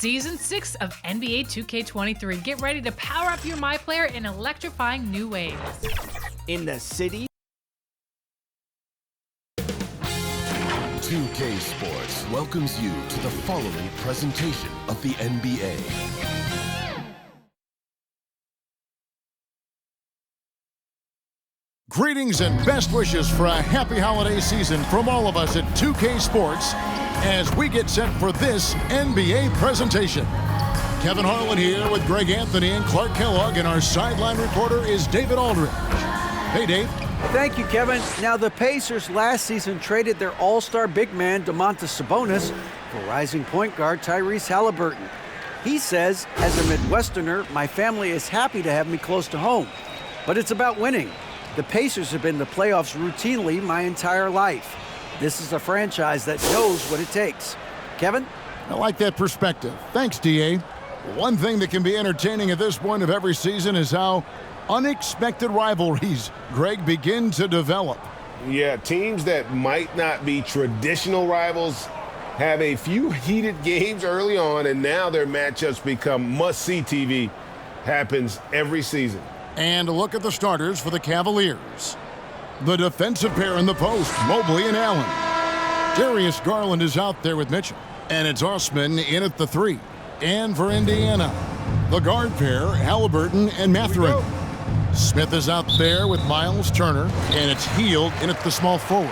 Season 6 of NBA 2K23. Get ready to power up your My Player in electrifying new ways. In the city. 2K Sports welcomes you to the following presentation of the NBA. Greetings and best wishes for a happy holiday season from all of us at 2K Sports as we get set for this NBA presentation. Kevin Harlan here with Greg Anthony and Clark Kellogg, and our sideline reporter is David Aldridge. Hey, Dave. Thank you, Kevin. Now, the Pacers last season traded their all-star big man, Domantas Sabonis, for rising point guard Tyrese Halliburton. He says, as a Midwesterner, my family is happy to have me close to home. But it's about winning. The Pacers have been to playoffs routinely my entire life. This is a franchise that knows what it takes. Kevin? I like that perspective. Thanks, D.A. One thing that can be entertaining at this point of every season is how unexpected rivalries, Greg, begin to develop. Yeah, teams that might not be traditional rivals have a few heated games early on, and now their matchups become must-see TV. Happens every season. And a look at the starters for the Cavaliers. The defensive pair in the post, Mobley and Allen. Darius Garland is out there with Mitchell. And it's Osman in at the 3. And for Indiana, the guard pair, Halliburton and Mathurin. Smith is out there with Miles Turner. And it's Hield in at the small forward.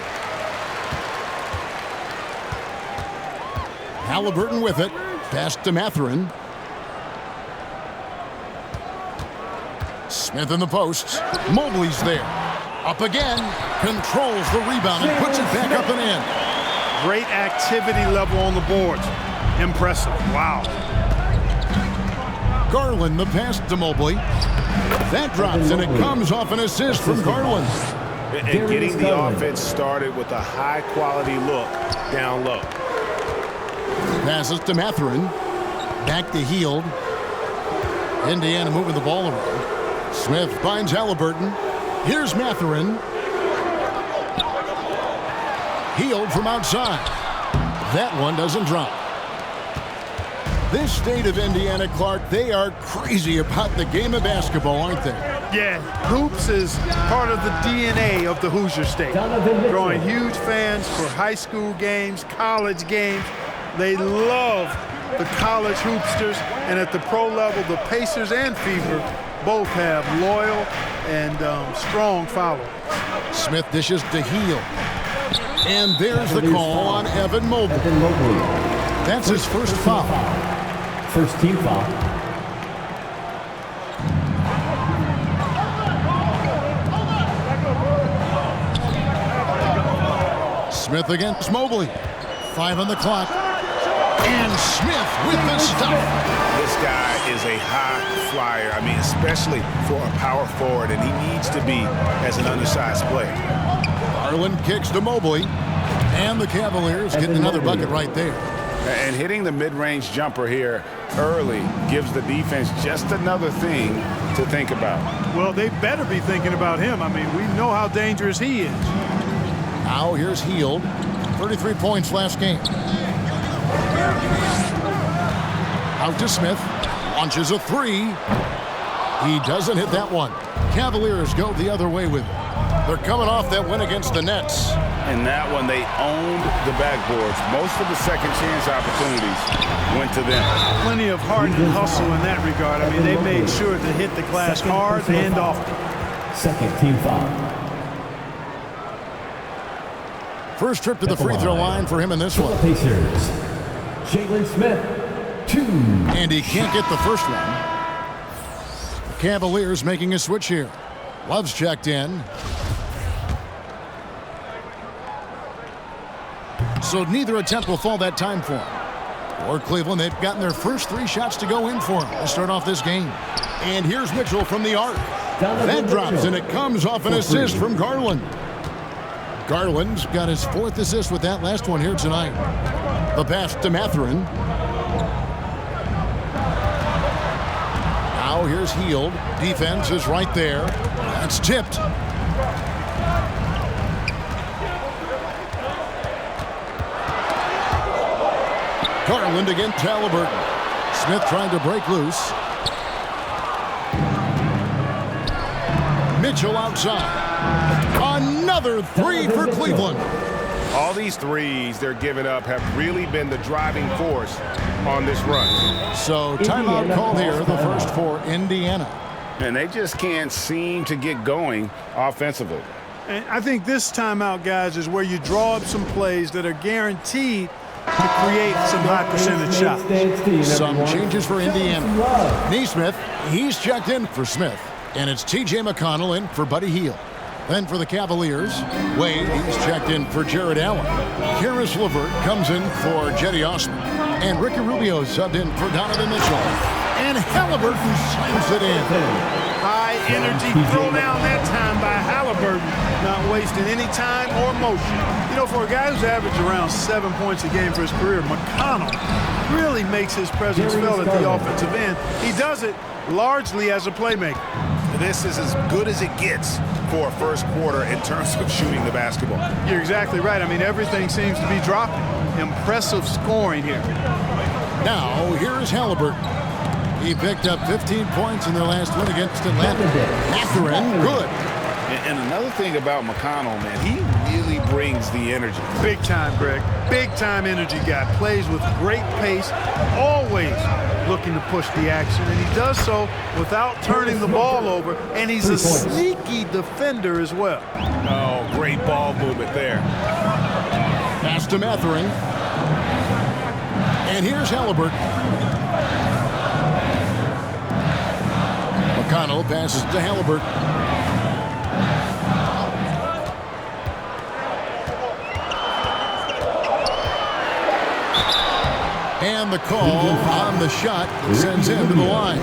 Halliburton with it. Pass to Mathurin. Smith in the posts. Mobley's there. Up again. Controls the rebound and puts it back up and in. Great activity level on the boards. Impressive. Wow. Garland the pass to Mobley. That drops and it comes off an assist from Garland. And getting the offense started with a high-quality look down low. Passes to Mathurin. Back to Hield. Indiana moving the ball around. Smith finds Halliburton. Here's Mathurin. Hield from outside. That one doesn't drop. This state of Indiana, Clark, they are crazy about the game of basketball, aren't they? Yeah, hoops is part of the DNA of the Hoosier State. Drawing huge fans for high school games, college games. They love the college hoopsters, and at the pro level, the Pacers and Fever both have loyal and strong followers. Smith dishes to Hield. And there's the call on Evan Mobley. That's his first foul. First team foul. Smith against Mobley. 5 on the clock. And Smith with the stop. This guy is a high flyer. I mean, especially for a power forward, and he needs to be as an undersized player. Garland kicks to Mobley. And the Cavaliers getting another bucket right there. And hitting the mid-range jumper here early gives the defense just another thing to think about. Well, they better be thinking about him. I mean, we know how dangerous he is. Now here's Hield. 33 points last game. Out to Smith. Launches a 3. He doesn't hit that one. Cavaliers go the other way with it. They're coming off that win against the Nets. And that one, they owned the backboards. Most of the second chance opportunities went to them. Plenty of heart and hustle in that regard. I mean, they made sure to hit the glass hard and often. Second team foul. First trip to the free throw line for him in this one. Pacers. Jalen Smith, 2. And he can't get the first one. The Cavaliers making a switch here. Love's checked in. So neither attempt will fall that time for him. For Cleveland, they've gotten their first 3 shots to go in for him to start off this game. And here's Mitchell from the arc. That drops, and it comes off an assist from Garland. Garland's got his 4th assist with that last one here tonight. The pass to Mathurin. Now here's Hield. Defense is right there. That's tipped. Garland against Halliburton. Smith trying to break loose. Mitchell outside. Another three for Cleveland. All these threes they're giving up have really been the driving force on this run. So timeout called here, the first for Indiana. And they just can't seem to get going offensively. And I think this timeout, guys, is where you draw up some plays that are guaranteed to create some high percentage shots. Some changes for Indiana. Neesmith, he's checked in for Smith. And it's T.J. McConnell in for Buddy Hield. Then for the Cavaliers, Wade, he's checked in for Jared Allen. Karis LeVert comes in for Jetty Osman. And Ricky Rubio subbed in for Donovan Mitchell. And Halliburton slams it in. High energy throwdown that time by Halliburton, not wasting any time or motion. You know, for a guy who's averaged around 7 points a game for his career, McConnell really makes his presence felt at the offensive end. He does it largely as a playmaker. This is as good as it gets for a first quarter in terms of shooting the basketball. You're exactly right. I mean, everything seems to be dropping. Impressive scoring here. Now, here's Halliburton. He picked up 15 points in their last win against Atlanta. Mathurin, good. And another thing about McConnell, man, he really brings the energy. Big time, Greg. Big time energy guy. Plays with great pace, always looking to push the action, and he does so without turning the ball over, and he's a sneaky defender as well. Oh, great ball movement there. Pass to Mathurin. And here's Halliburton. McConnell passes to Halliburton. And the call on the shot sends him to the line.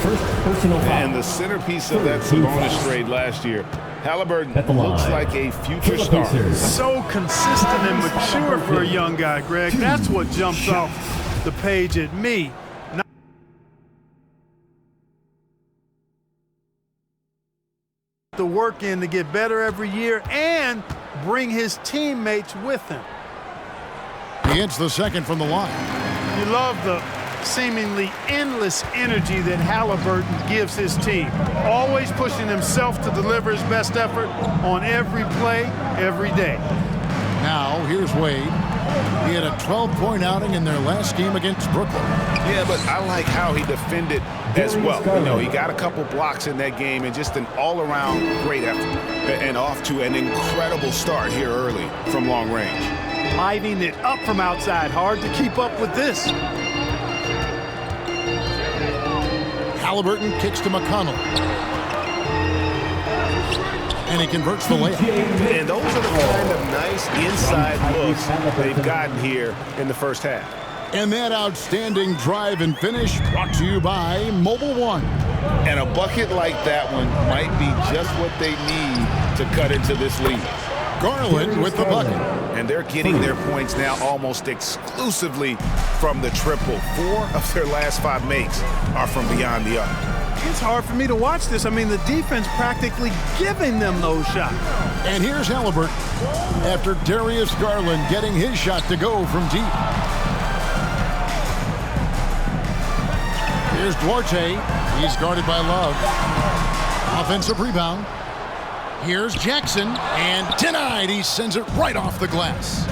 First personal foul. And the centerpiece of that Sabonis trade last year, Halliburton looks like a future star. So consistent and mature for a young guy, Greg. That's what jumps off the page at me. The work in to get better every year and bring his teammates with him. He hits the second from the line. You love the seemingly endless energy that Halliburton gives his team. Always pushing himself to deliver his best effort on every play, every day. Now, here's Wade. He had a 12-point outing in their last game against Brooklyn. Yeah, but I like how he defended as well. You know, he got a couple blocks in that game and just an all-around great effort. And off to an incredible start here early from long range. Lighting it up from outside. Hard to keep up with this. Halliburton kicks to McConnell. And he converts the layup. And those are the kind of nice inside looks they've gotten here in the first half. And that outstanding drive and finish brought to you by Mobile One. And a bucket like that one might be just what they need to cut into this lead. Garland with the bucket. And they're getting their points now almost exclusively from the triple. 4 of their last 5 makes are from beyond the arc. It's hard for me to watch this. I mean, the defense practically giving them those shots. And here's Halliburton after Darius Garland getting his shot to go from deep. Here's Duarte. He's guarded by Love. Offensive rebound. Here's Jackson, and denied. He sends it right off the glass.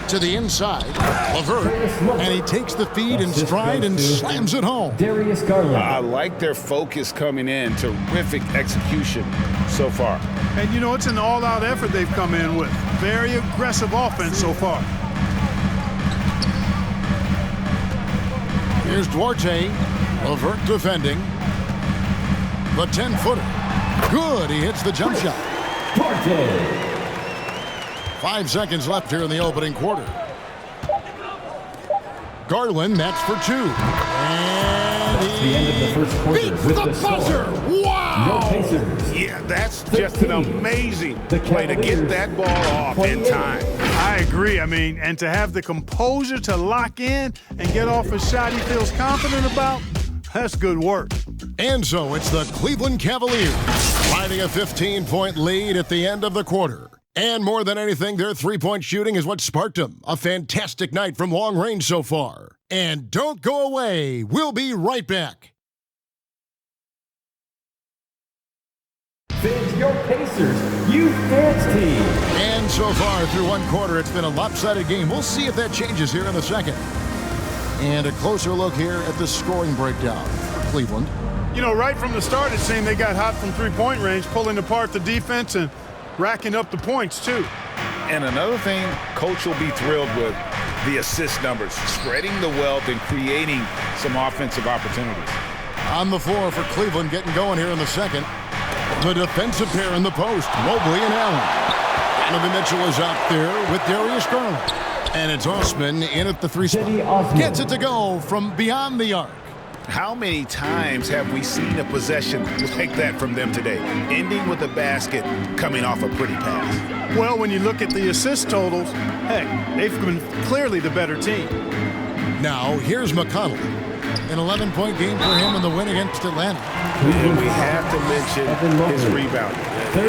To the inside, LeVert, and he takes the feed in stride and slams it home. Darius Garland. I like their focus coming in. Terrific execution so far. And, you know, it's an all-out effort they've come in with. Very aggressive offense so far. Here's Duarte. LeVert defending. The 10-footer. Good. He hits the jump shot. Duarte. 5 seconds left here in the opening quarter. Garland, that's for 2. And That's the end of the first quarter. beats With the the score. buzzer. Wow! No Pacers. Yeah, that's just an amazing play to get that ball off in time. I agree. I mean, and to have the composure to lock in and get off a shot he feels confident about, that's good work. And so it's the Cleveland Cavaliers finding a 15-point lead at the end of the quarter. And more than anything, their three-point shooting is what sparked them. A fantastic night from long range so far. And don't go away. We'll be right back. Fans, your Pacers, you fans team. And so far through one quarter, it's been a lopsided game. We'll see if that changes here in the second. And a closer look here at the scoring breakdown for Cleveland. You know, right from the start, it seemed they got hot from three-point range, pulling apart the defense and racking up the points, too. And another thing, Coach will be thrilled with the assist numbers, spreading the wealth and creating some offensive opportunities. On the floor for Cleveland, getting going here in the second. The defensive pair in the post, Mobley and Allen. Donovan Mitchell is out there with Darius Garland. And it's Osman in at the three spot. Gets it to go from beyond the arc. How many times have we seen a possession like that from them today, ending with a basket coming off a pretty pass? Well, when you look at the assist totals, heck, they've been clearly the better team. Now, here's McConnell. An 11-point game for him in the win against Atlanta. And we have to mention his rebound.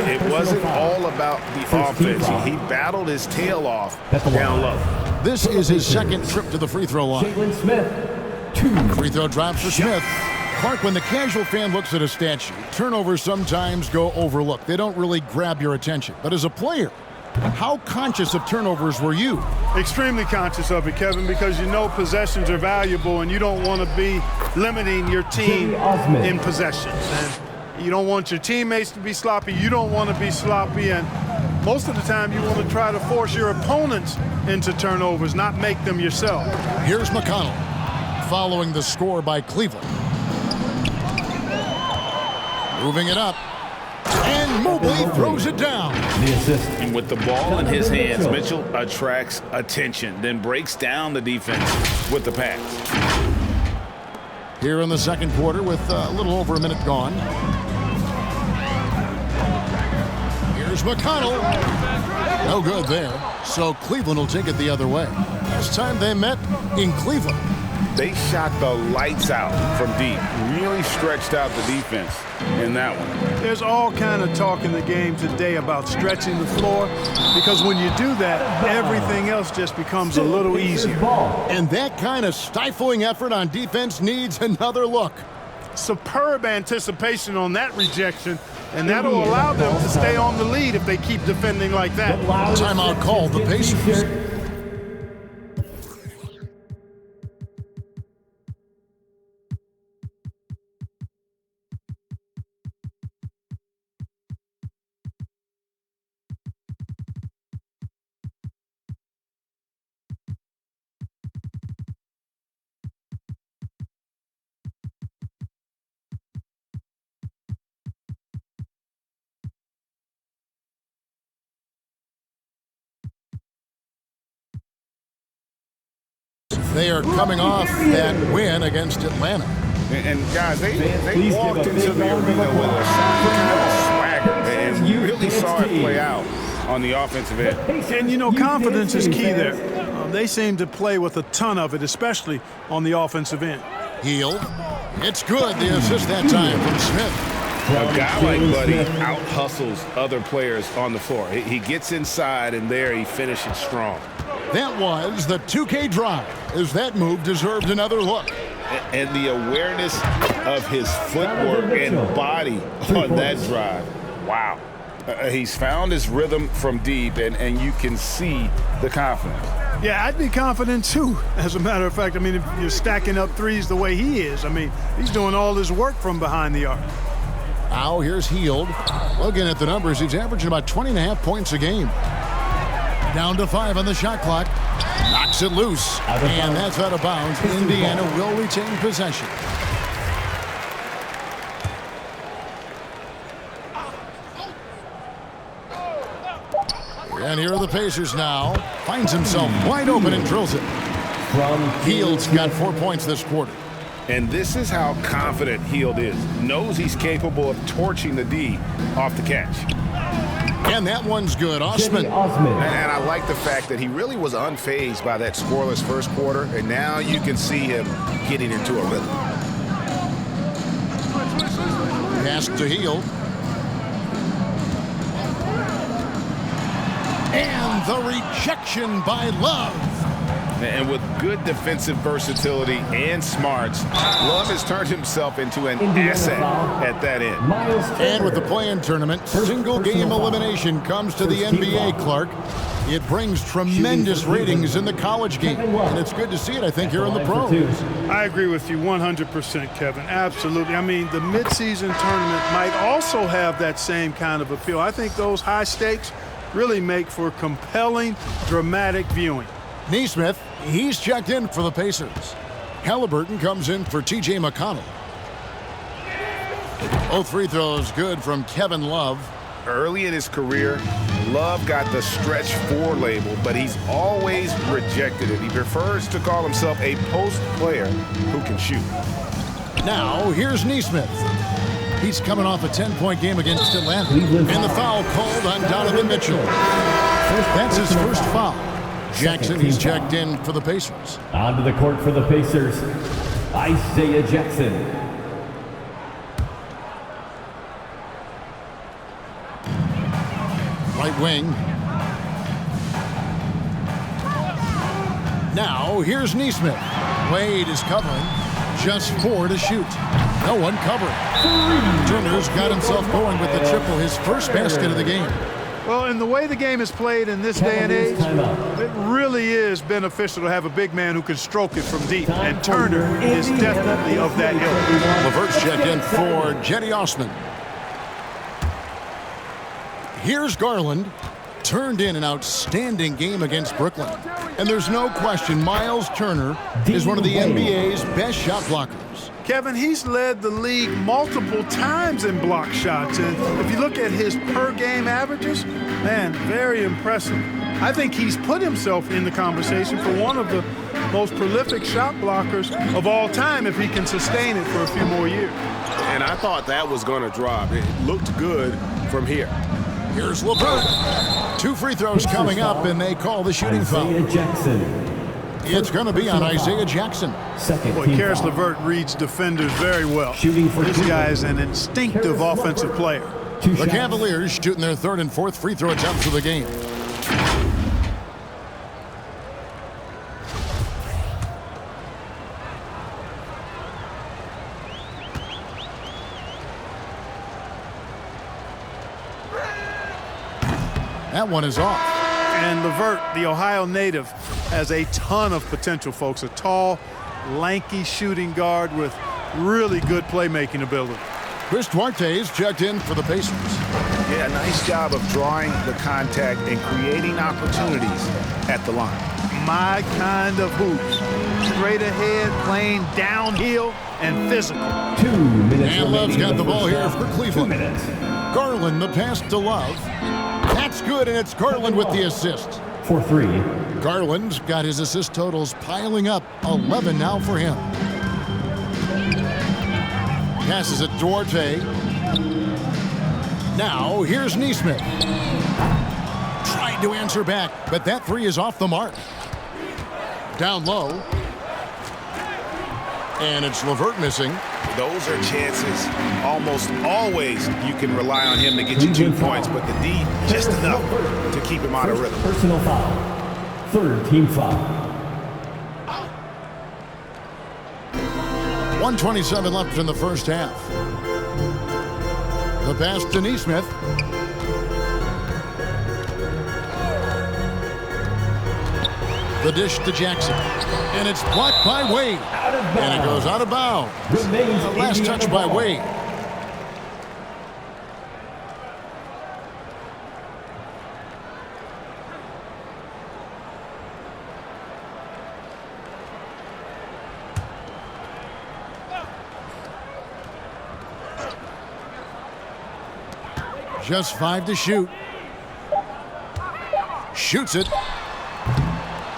It wasn't all about the offense. He battled his tail off down low. This is his second trip to the free throw line. Jalen Smith. Free throw drops for Smith. Clark, when the casual fan looks at a stat sheet, turnovers sometimes go overlooked. They don't really grab your attention. But as a player, how conscious of turnovers were you? Extremely conscious of it, Kevin, because you know possessions are valuable and you don't want to be limiting your team in possessions. And you don't want your teammates to be sloppy. You don't want to be sloppy. And most of the time you want to try to force your opponents into turnovers, not make them yourself. Here's McConnell. Following the score by Cleveland. Moving it up. And Mobley throws it down. The assist. And with the ball in his hands, Mitchell attracts attention, then breaks down the defense with the pass. Here in the second quarter with a little over a minute gone. Here's McConnell. No good there. So Cleveland will take it the other way. Last time they met in Cleveland. They shot the lights out from deep, really stretched out the defense in that one. There's all kind of talk in the game today about stretching the floor, because when you do that, everything else just becomes a little easier. And that kind of stifling effort on defense needs another look. Superb anticipation on that rejection, and that'll allow them to stay on the lead if they keep defending like that. Timeout called the Pacers. They are coming off that win against Atlanta. And guys, they walked into the arena with a kind of a swagger, and you really saw it play out on the offensive end. And you know, confidence is key there. They seem to play with a ton of it, especially on the offensive end. Heel. It's good. The assist that time from Smith. A guy like Buddy out-hustles other players on the floor. He gets inside, and there he finishes strong. That was the 2K drive, as that move deserved another look. And the awareness of his footwork and body on that drive. Wow. He's found his rhythm from deep, and you can see the confidence. Yeah, I'd be confident too, as a matter of fact. I mean, if you're stacking up threes the way he is, I mean, he's doing all his work from behind the arc. Now here's Hield. Looking at the numbers, he's averaging about 20.5 points a game. Down to 5 on the shot clock. Knocks it loose. And that's out of bounds. Indiana will retain possession. And here are the Pacers now. Finds himself wide open and drills it. Hield's got 4 points this quarter. And this is how confident Hield is. Knows he's capable of torching the D off the catch. And that one's good. Osman. And I like the fact that he really was unfazed by that scoreless first quarter, and now you can see him getting into a rhythm. Pass to Hield. And the rejection by Love. And with good defensive versatility and smarts, Love has turned himself into an asset at that end. And with the play-in tournament, single-game elimination comes to the NBA, Clark. It brings tremendous ratings in the college game, and it's good to see it, I think, here in the pros. I agree with you 100%, Kevin. Absolutely. I mean, the midseason tournament might also have that same kind of appeal. I think those high stakes really make for compelling, dramatic viewing. Neesmith, he's checked in for the Pacers. Halliburton comes in for T.J. McConnell. Both free throws good from Kevin Love. Early in his career, Love got the stretch four label, but he's always rejected it. He prefers to call himself a post player who can shoot. Now, here's Neesmith. He's coming off a 10-point game against Atlanta. And the foul called on Donovan Mitchell. That's his first foul. Jackson, he's checked in for the Pacers. Onto the court for the Pacers, Isaiah Jackson. Right wing. Now, here's Neesmith. Wade is covering. Just 4 to shoot. No one covering. Turner's got himself going with the triple, his first basket of the game. Well, in the way the game is played in this day and age, it really is beneficial to have a big man who can stroke it from deep, and Turner is definitely of that ilk. LeVert's checked in for Jetty Osman. Here's Garland. Turned in an outstanding game against Brooklyn. And there's no question Miles Turner is one of the NBA's best shot blockers. Kevin, he's led the league multiple times in block shots. And if you look at his per-game averages, man, very impressive. I think he's put himself in the conversation for one of the most prolific shot blockers of all time if he can sustain it for a few more years. And I thought that was going to drop. It looked good from here. Here's LeVert. 2 free throws coming up, and they call the shooting foul. Isaiah Jackson. It's going to be on Isaiah Jackson. Second Boy, Karis LeVert reads defenders very well. Shooting for this guy is an instinctive offensive player. The Cavaliers shooting their 3rd and 4th free throw attempts of the game. That one is off. And LeVert, the Ohio native, has a ton of potential, folks. A tall, lanky shooting guard with really good playmaking ability. Chris Duarte is checked in for the Pacers. Yeah, nice job of drawing the contact and creating opportunities at the line. My kind of hoops. Straight ahead, playing downhill and physical. 2 minutes. And Love's got the ball here for 2 Cleveland. minutes. Garland, the pass to Love. That's good, and it's Garland with the assist. For 3. Garland's got his assist totals piling up. 11 now for him. Passes it Duarte. Now, here's Neesmith. Tried to answer back, but that 3 is off the mark. Down low. And it's LeVert missing. Those are chances. Almost always you can rely on him to get you 2 points, but the D just enough to keep him out of rhythm. Personal foul. 3rd team foul. 1:27 left in the first half. The pass to Neesmith. The dish to Jackson. And it's blocked by Wade. And it goes out of bounds. The last touch by Wade. Just 5 to shoot. Shoots it.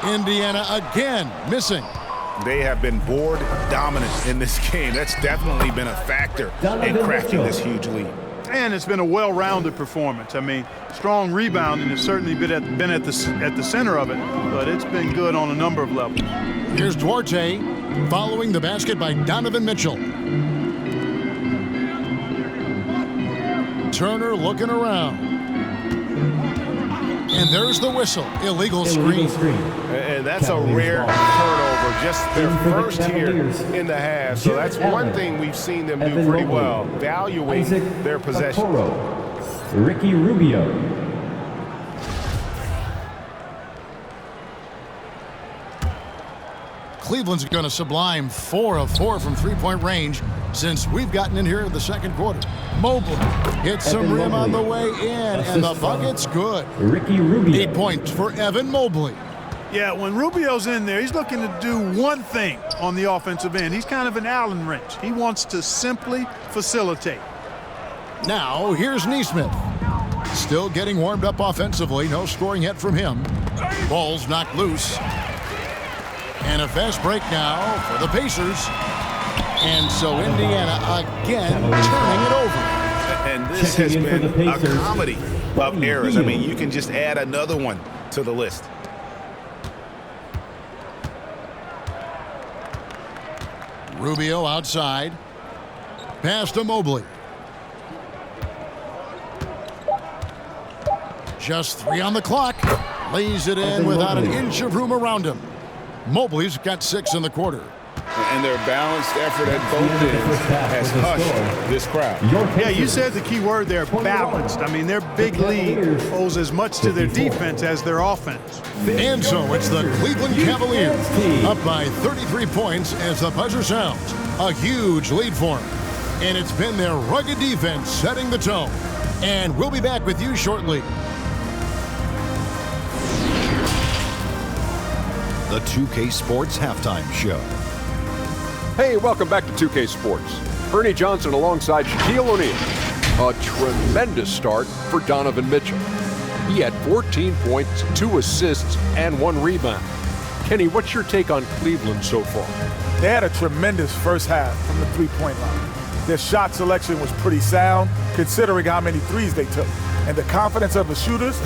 Indiana again missing. They have been board dominant in this game. That's definitely been a factor in crafting this huge lead. And it's been a well-rounded performance. I mean, strong rebounding has certainly been at the center of it, but it's been good on a number of levels. Here's Duarte following the basket by Donovan Mitchell. Turner looking around. And there's the whistle. Illegal screen. And that's a rare turnover, just their first here in the half. So that's one thing we've seen them do pretty well, valuing their possession. Ricky Rubio. Cleveland's going to sublime 4 of 4 from three-point range since we've gotten in here in the second quarter. Mobley hits some rim on the way in, and the bucket's good. Ricky Rubio. 8 points for Evan Mobley. Yeah, when Rubio's in there, he's looking to do one thing on the offensive end. He's kind of an Allen wrench. He wants to simply facilitate. Now, here's Nesmith. Still getting warmed up offensively. No scoring yet from him. Ball's knocked loose. And a fast break now for the Pacers. And so Indiana again turning it over. And this has been a comedy of errors. I mean, you can just add another one to the list. Rubio outside. Pass to Mobley. Just 3 on the clock. Lays it in without an inch of room around him. Mobley's got 6 in the quarter. And their balanced effort at both ends has hushed this crowd. Yeah, you said the key word there, balanced. I mean, their big lead owes as much to their defense as their offense. And so it's the Cleveland Cavaliers up by 33 points as the buzzer sounds. A huge lead for them. And it's been their rugged defense setting the tone. And we'll be back with you shortly. The 2K Sports Halftime Show. Hey, welcome back to 2K Sports. Ernie Johnson alongside Shaquille O'Neal. A tremendous start for Donovan Mitchell. He had 14 points, 2 assists, and 1 rebound. Kenny, what's your take on Cleveland so far? They had a tremendous first half from the three-point line. Their shot selection was pretty sound, considering how many threes they took. And the confidence of the shooters,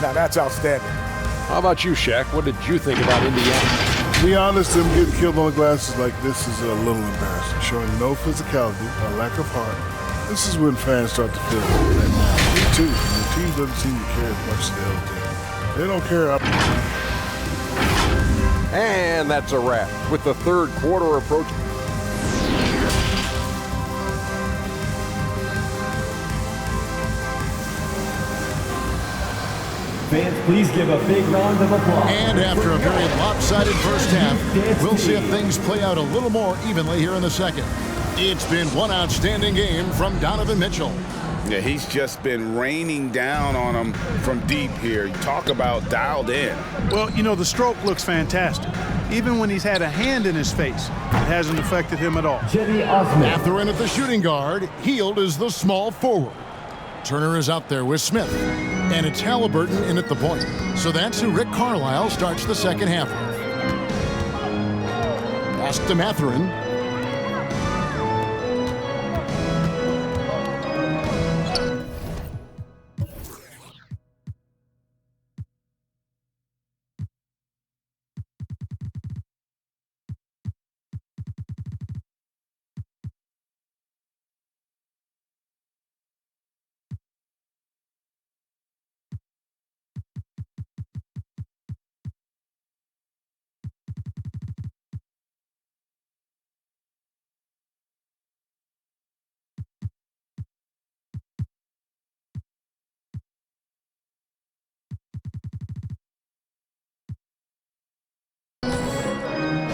now that's outstanding. How about you, Shaq? What did you think about Indiana? To be honest, them getting killed on the glasses like this is a little embarrassing, showing no physicality, a lack of heart. This is when fans start to feel that. Me too. The team doesn't seem to care as much as the other team. They don't care. And that's a wrap with the third quarter approaching. Fans, please give a big round of applause. And after a very lopsided first half, we'll see if things play out a little more evenly here in the second. It's been one outstanding game from Donovan Mitchell. Yeah, he's just been raining down on them from deep here. You talk about dialed in. Well, you know, the stroke looks fantastic. Even when he's had a hand in his face, it hasn't affected him at all. Mathurin at the shooting guard. Hield is the small forward. Turner is out there with Smith. And it's Halliburton in at the point. So that's who Rick Carlisle starts the second half with. Pass to Mathurin.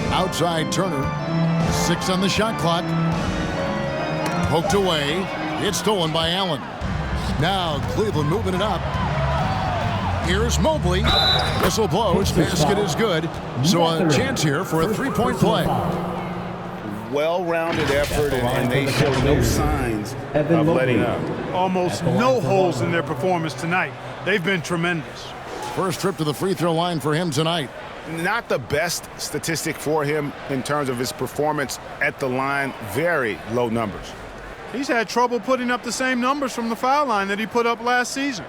Outside Turner. 6 on the shot clock. Poked away. It's stolen by Allen. Now Cleveland moving it up. Here's Mobley. Whistle blows. Basket is good. So a chance here for a three-point play. Well-rounded effort, and they show no signs of letting up. Almost no holes in their performance tonight. They've been tremendous. First trip to the free throw line for him tonight. Not the best statistic for him in terms of his performance at the line. Very low numbers. He's had trouble putting up the same numbers from the foul line that he put up last season.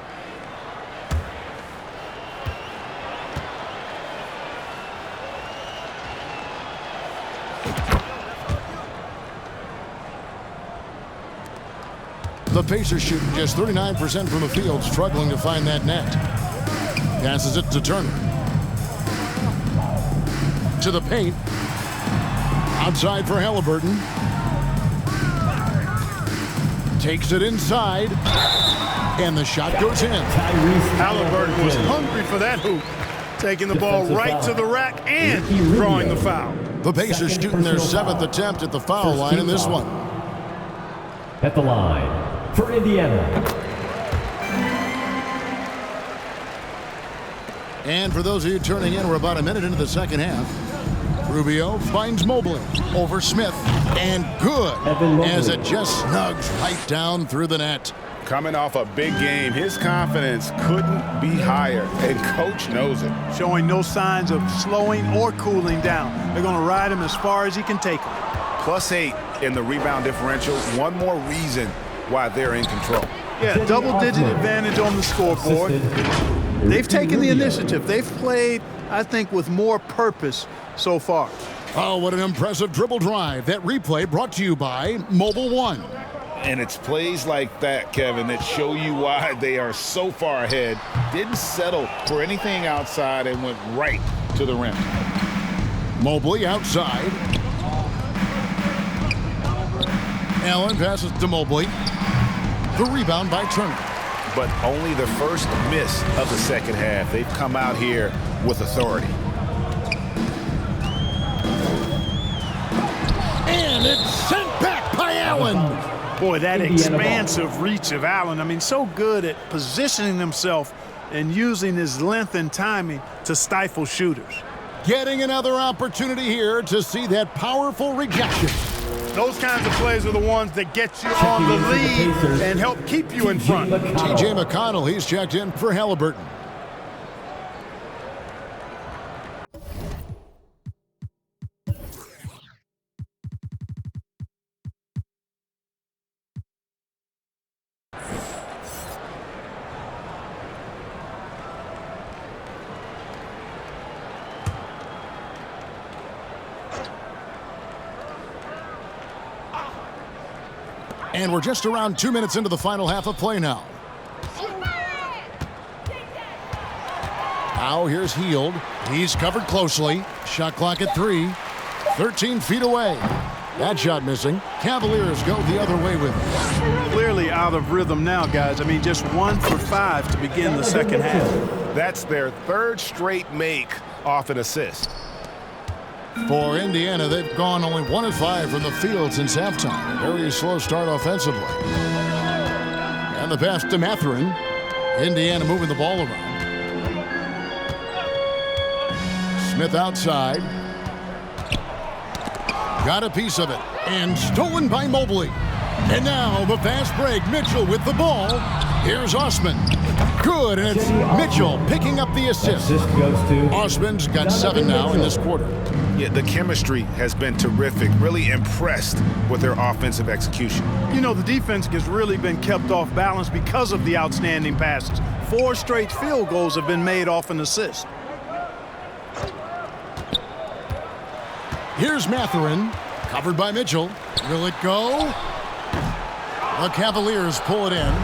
The Pacers shooting just 39% from the field, struggling to find that net. Passes it to Turner. To the paint. Outside for Halliburton. Takes it inside. And the shot goes in. Halliburton was hungry for that hoop. Taking the ball right to the rack and drawing the foul. The Pacers shooting their 7th attempt at the foul line in this one. At the line for Indiana. And for those of you turning in, we're about a minute into the second half. Rubio finds Mobley over Smith. And good as it just snugs right down through the net. Coming off a big game, his confidence couldn't be higher, and coach knows it. Showing no signs of slowing or cooling down. They're going to ride him as far as he can take him. +8 in the rebound differential. One more reason why they're in control. Yeah, double-digit advantage on the scoreboard. They've taken the initiative. They've played, I think, with more purpose so far. Oh, what an impressive dribble drive. That replay brought to you by Mobile One. And it's plays like that, Kevin, that show you why they are so far ahead. Didn't settle for anything outside and went right to the rim. Mobley outside. Allen passes to Mobley. The rebound by Turner. But only the first miss of the second half. They've come out here with authority. And it's sent back by Allen. Boy, that expansive reach of Allen. I mean, so good at positioning himself and using his length and timing to stifle shooters. Getting another opportunity here to see that powerful rejection. Those kinds of plays are the ones that get you on the lead and help keep you in front. T.J. McConnell, he's checked in for Halliburton. And we're just around 2 minutes into the final half of play now. Now here's Hield. He's covered closely. Shot clock at 3. 13 feet away. That shot missing. Cavaliers go the other way with it. Clearly out of rhythm now, guys. I mean, just 1 for 5 to begin the second half. That's their 3rd straight make off an assist. For Indiana, they've gone only 1 of 5 from the field since halftime. Very slow start offensively. And the pass to Mathurin. Indiana moving the ball around. Smith outside. Got a piece of it. And stolen by Mobley. And now the fast break. Mitchell with the ball. Here's Osman. Good, and it's Mitchell picking up the assist. Osman's got 7 now in this quarter. Yeah, the chemistry has been terrific. Really impressed with their offensive execution. You know, the defense has really been kept off balance because of the outstanding passes. 4 straight field goals have been made off an assist. Here's Mathurin, covered by Mitchell. Will it go? The Cavaliers pull it in.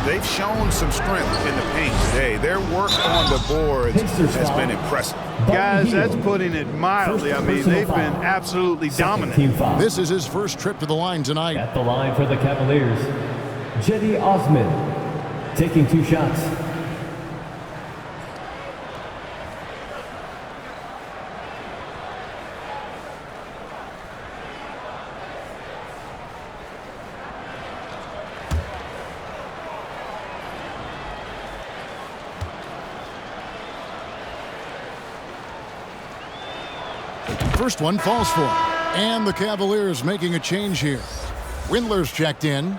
They've shown some strength in the paint today. Their work on the boards has been impressive. Guys, that's putting it mildly. I mean, they've been absolutely dominant. This is his first trip to the line tonight. At the line for the Cavaliers, Cedi Osman taking 2 shots. First one falls for him. And the Cavaliers making a change here. Windler's checked in.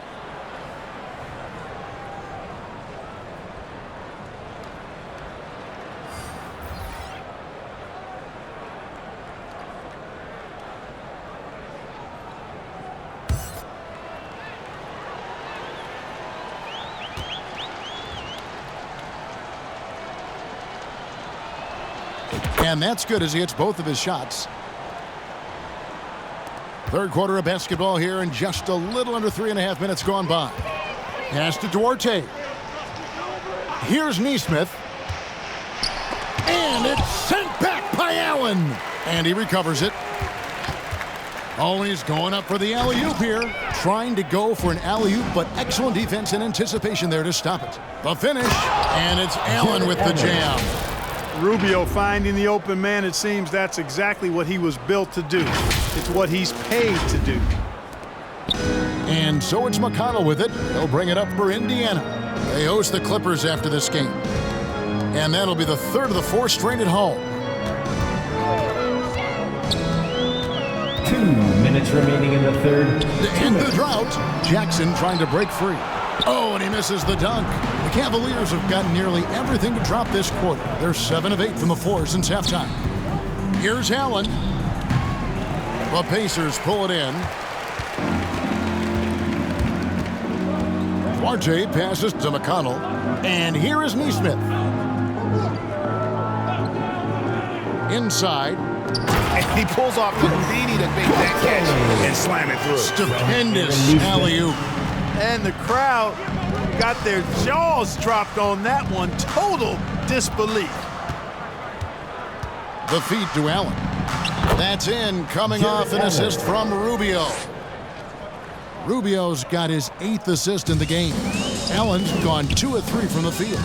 And that's good as he hits both of his shots. Third quarter of basketball here, and just a little under 3.5 minutes gone by. Pass to Duarte. Here's Nesmith. And it's sent back by Allen. And he recovers it. Oh, he's going up for the alley-oop here. Trying to go for an alley-oop, but excellent defense and anticipation there to stop it. The finish, and it's Allen with the jam. Rubio finding the open man. It seems that's exactly what he was built to do. It's what he's paid to do. And so it's McConnell with it. He'll bring it up for Indiana. They host the Clippers after this game. And that'll be the third of the four straight at home. 2 minutes remaining in the third. To end the drought, Jackson trying to break free. Oh, and he misses the dunk. The Cavaliers have gotten nearly everything to drop this quarter. They're 7 of 8 from the floor since halftime. Here's Allen. The Pacers pull it in. Duarte passes to McConnell. And here is Neesmith. Inside. And he pulls off the beanie to make that catch and slam it through. Stupendous alley-oop. And the crowd got their jaws dropped on that one. Total disbelief. The feed to Allen. That's in, coming off an assist from Rubio. Rubio's got his 8th assist in the game. Allen's gone 2 of 3 from the field.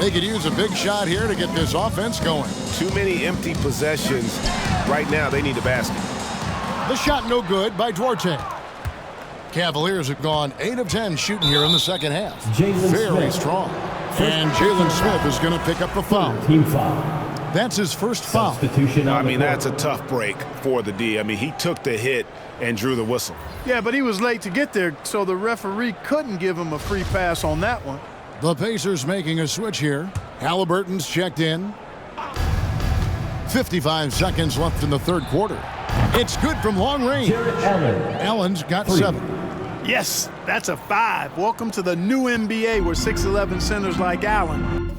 They could use a big shot here to get this offense going. Too many empty possessions. Right now, they need a basket. The shot no good by Duarte. Cavaliers have gone 8 of 10 shooting here in the second half. Very strong. And Jalen Smith is going to pick up the foul. Team foul. That's his first foul. I mean, that's a tough break for the D. I mean, he took the hit and drew the whistle. Yeah, but he was late to get there, so the referee couldn't give him a free pass on that one. The Pacers making a switch here. Halliburton's checked in. 55 seconds left in the third quarter. It's good from long range. Allen's got 7. Yes, that's a 5. Welcome to the new NBA where 6'11 centers like Allen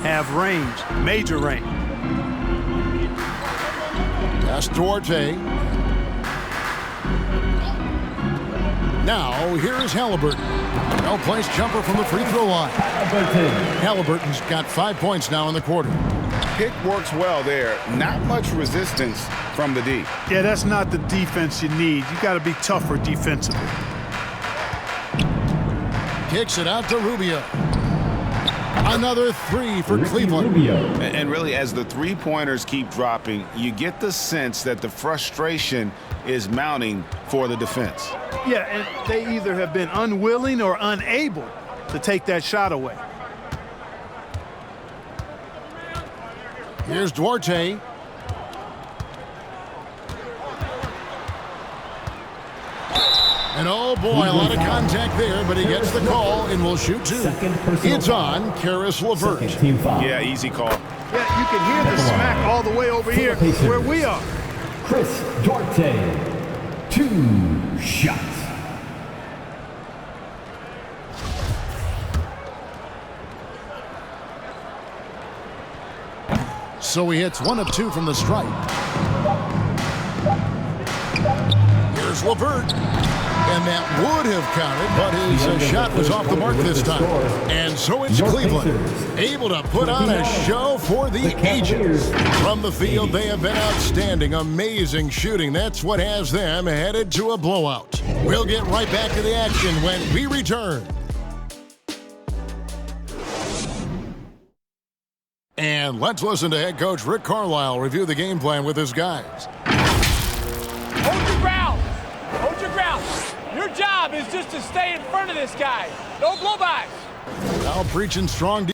have range, major range. That's Duarte. Now, here is Halliburton. Well-placed jumper from the free throw line. Halliburton's got 5 points now in the quarter. Pick works well there. Not much resistance from the D. Yeah, that's not the defense you need. You got to be tougher defensively. Kicks it out to Rubio. Another 3 for Cleveland. And really, as the three-pointers keep dropping, you get the sense that the frustration is mounting for the defense. Yeah, and they either have been unwilling or unable to take that shot away. Here's Duarte. And oh boy, a lot of contact there, but he gets the call and will shoot 2. It's on Karis LeVert. Yeah, easy call. Yeah, you can hear the smack all the way over here where we are. Chris Duarte, 2 shots. So he hits 1 of 2 from the stripe. Here's LeVert. And that would have counted, but his shot was off the mark this time. And so it's Cleveland, able to put on a show for the ages. From the field, they have been outstanding, amazing shooting. That's what has them headed to a blowout. We'll get right back to the action when we return. And let's listen to head coach Rick Carlisle review the game plan with his guys. Hold your ground. Hold your ground. Your job is just to stay in front of this guy. No blow-bys. Now preaching strong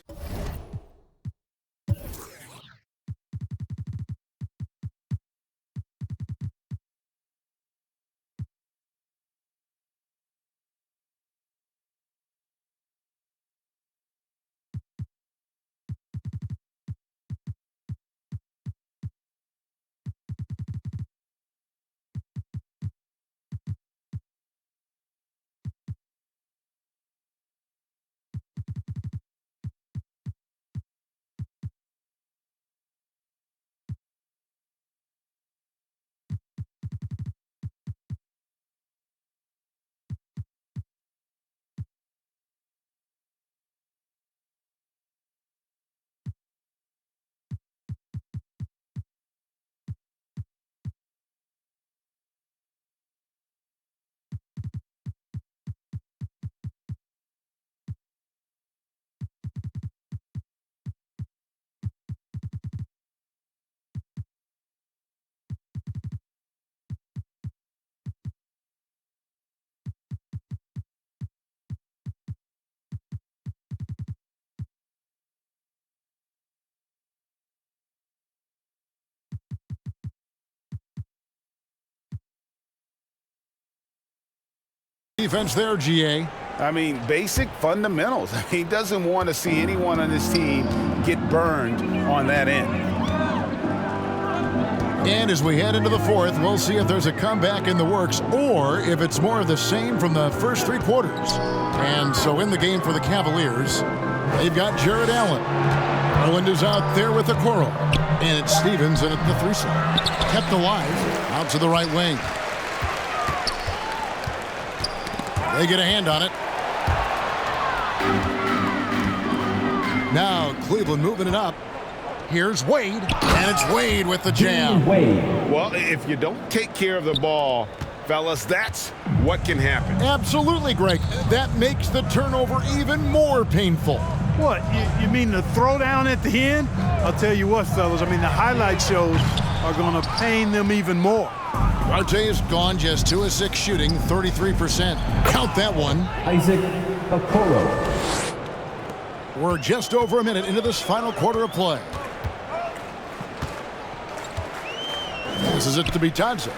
defense there, GA? I mean, basic fundamentals. He doesn't want to see anyone on his team get burned on that end. And as we head into the fourth, we'll see if there's a comeback in the works or if it's more of the same from the first three quarters. And so in the game for the Cavaliers, they've got Jared Allen. Garland is out there with the Coral. And it's Stevens in at the 3 slot. Kept alive out to the right wing. They get a hand on it. Now Cleveland moving it up. Here's Wade, and it's Wade with the jam. Well, if you don't take care of the ball, fellas, that's what can happen. Absolutely, Greg. That makes the turnover even more painful. What, you mean the throwdown at the end? I'll tell you what, fellas, I mean, the highlight shows are going to pain them even more. Arte is gone, just 2 of 6 shooting, 33%. Count that one. Isaac Okoro. We're just over a minute into this final quarter of play. This is it to be Tadze.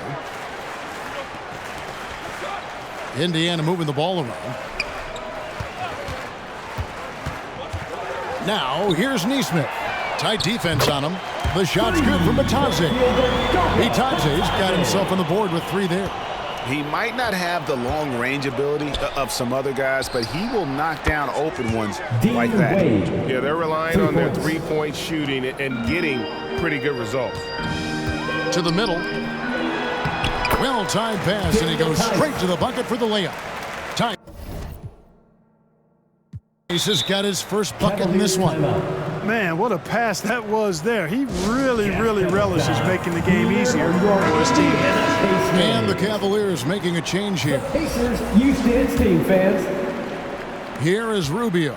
Indiana moving the ball around. Now, here's Neesmith. Tight defense on him. The shot's good from Bitadze. Bitadze's got himself on the board with 3 there. He might not have the long-range ability of some other guys, but he will knock down open ones like that. Yeah, they're relying on their three-point shooting and getting pretty good results. To the middle. Well-timed pass, and he goes straight to the bucket for the layup. Tight. Ace has got his first bucket in this one. Man, what a pass that was there. He really relishes making the game easier for his team. And the Cavaliers making a change here. Pacers used to its team, fans. Here is Rubio.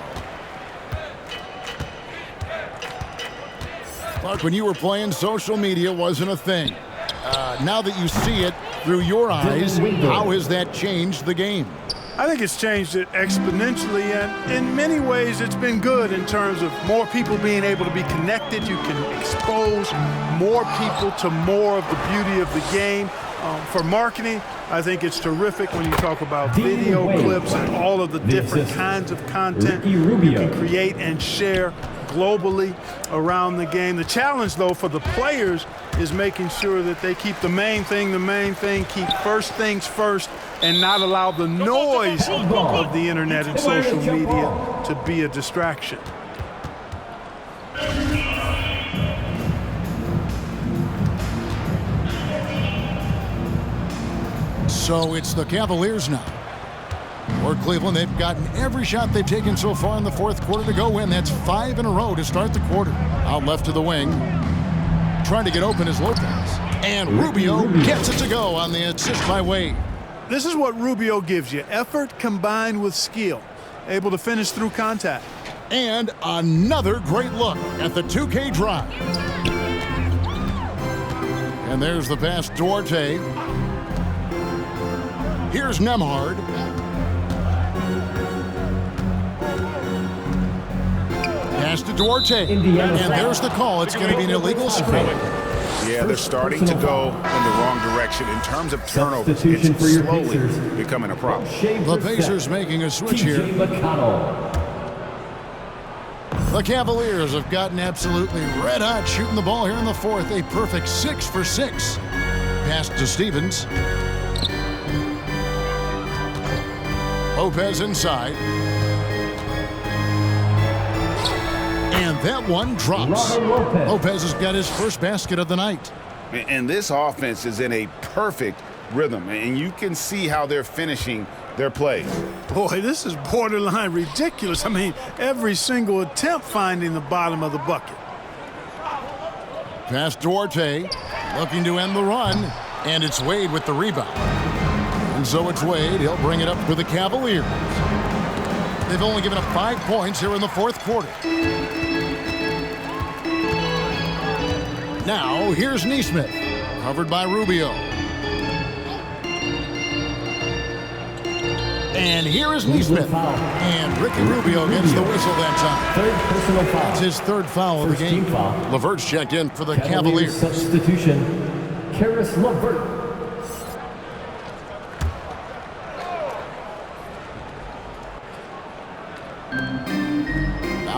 Mark, when you were playing, social media wasn't a thing. Now that you see it through your eyes, how has that changed the game? I think it's changed it exponentially, and in many ways it's been good in terms of more people being able to be connected. You can expose more people to more of the beauty of the game. For marketing, I think it's terrific when you talk about video clips and all of the different kinds of content you can create and share globally around the game. The challenge, though, for the players is making sure that they keep the main thing, keep first things first, and not allow the noise of the internet and social media to be a distraction. So it's the Cavaliers now. For Cleveland, they've gotten every shot they've taken so far in the fourth quarter to go in. That's 5 in a row to start the quarter. Out left to the wing. Trying to get open is Lopez. And Rubio gets it to go on the assist by Wade. This is what Rubio gives you. Effort combined with skill. Able to finish through contact. And another great look at the 2K drive. And there's the pass, Duarte. Here's Nembhard. Pass to Duarte. And there's the call. It's going to be an illegal screen. Yeah, they're starting to go in the wrong direction in terms of turnovers. It's slowly becoming a problem. The Pacers making a switch here. The Cavaliers have gotten absolutely red hot shooting the ball here in the fourth. A perfect 6 for 6. Pass to Stevens. Lopez inside. And that one drops. Lopez has got his first basket of the night. And this offense is in a perfect rhythm, and you can see how they're finishing their plays. Boy, this is borderline ridiculous. I mean, every single attempt finding the bottom of the bucket. Pass Duarte, looking to end the run, and it's Wade with the rebound. And so it's Wade. He'll bring it up for the Cavaliers. They've only given up 5 points here in the fourth quarter. Now, here's Neesmith, covered by Rubio. And here is Neesmith. And Ricky Rubio gets the whistle that time. Third personal foul. That's his third foul of the game. LeVert's checked in for the Cavaliers. Substitution, Karis LeVert.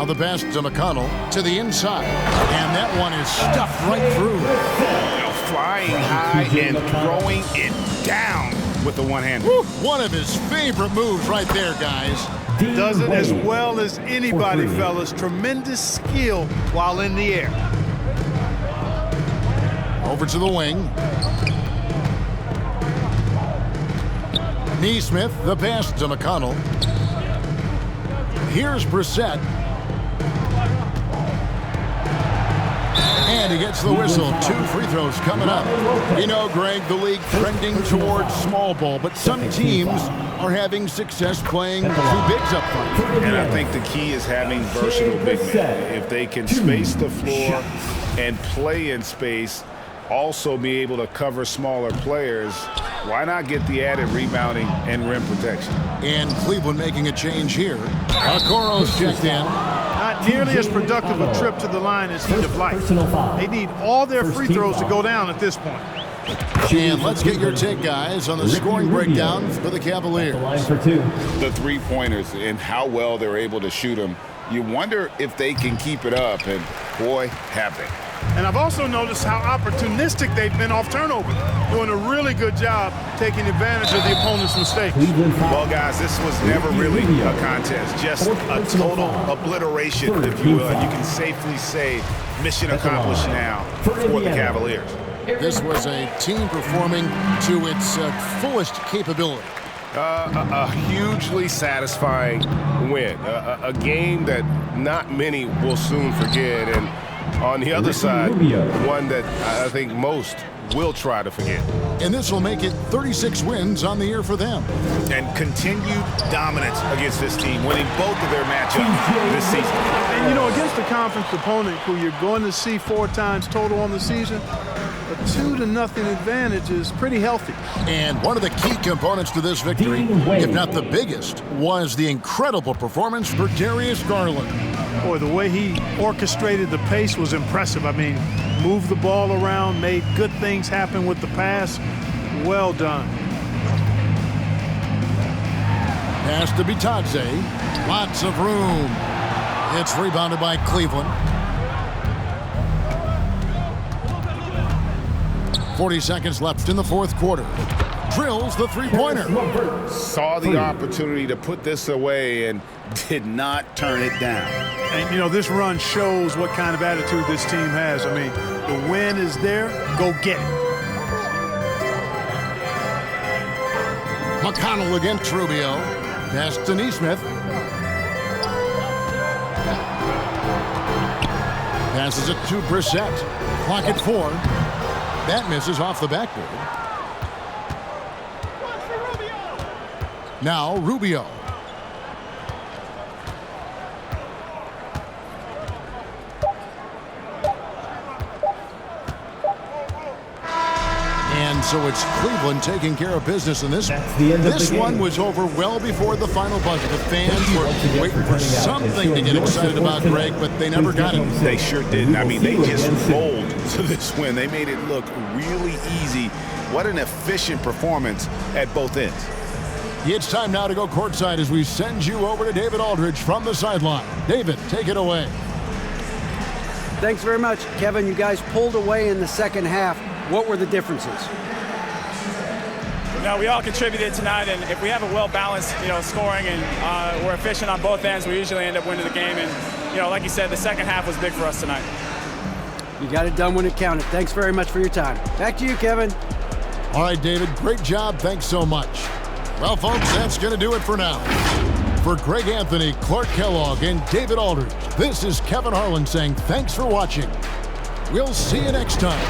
Now the pass to McConnell to the inside. And that one is stuffed right through. Flying high and throwing it down with the one hand. One of his favorite moves right there, guys. Does it as well as anybody, fellas. Tremendous skill while in the air. Over to the wing. Neesmith, the pass to McConnell. Here's Brissett. And he gets the whistle. 2 free throws coming up. You know, Greg, the league trending towards small ball, but some teams are having success playing 2 bigs up front. And I think the key is having versatile big men. If they can space the floor and play in space, also be able to cover smaller players, why not get the added rebounding and rim protection? And Cleveland making a change here. Okoro's checked in. Not nearly as productive a trip to the line as he'd have liked. They need all their free throws to go down at this point. And let's get your take, guys, on the scoring breakdown for the Cavaliers. The three-pointers and how well they're able to shoot them. You wonder if they can keep it up, and boy, have they. And I've also noticed how opportunistic they've been off turnover, doing a really good job taking advantage of the opponent's mistakes. Well, guys, this was never really a contest, just a total obliteration, if you will. And you can safely say mission accomplished now for the Cavaliers. This was a team performing to its fullest capability. A hugely satisfying win, a game that not many will soon forget, and on the other side, one that I think most will try to forget. And this will make it 36 wins on the year for them. And continued dominance against this team, winning both of their matchups this season. And, you know, against a conference opponent who you're going to see 4 times total on the season, a 2-0 advantage is pretty healthy. And one of the key components to this victory, if not the biggest, was the incredible performance for Darius Garland. Boy, the way he orchestrated the pace was impressive. I mean, moved the ball around, made good things happen with the pass. Well done. Pass to Bitadze. Lots of room. It's rebounded by Cleveland. 40 seconds left in the fourth quarter. Drills the three-pointer. Saw the opportunity to put this away and did not turn it down. And, you know, this run shows what kind of attitude this team has. I mean, the win is there. Go get it. McConnell against Rubio. Pass to Neesmith. Passes it to Brissett. Clock at 4. That misses off the backboard. Now Rubio. And so it's Cleveland taking care of business in this one. This one was over well before the final buzzer. The fans were waiting for something to get excited about, Greg, but they never got it. They sure didn't. I mean, they just rolled to this win. They made it look really easy. What an efficient performance at both ends. It's time now to go courtside as we send you over to David Aldridge from the sideline. David, take it away. Thanks very much, Kevin. You guys pulled away in the second half. What were the differences? No, we all contributed tonight, and if we have a well-balanced, scoring and we're efficient on both ends, we usually end up winning the game. And, like you said, the second half was big for us tonight. You got it done when it counted. Thanks very much for your time. Back to you, Kevin. All right, David, great job. Thanks so much. Well, folks, that's going to do it for now. For Greg Anthony, Clark Kellogg, and David Aldridge, this is Kevin Harlan saying thanks for watching. We'll see you next time.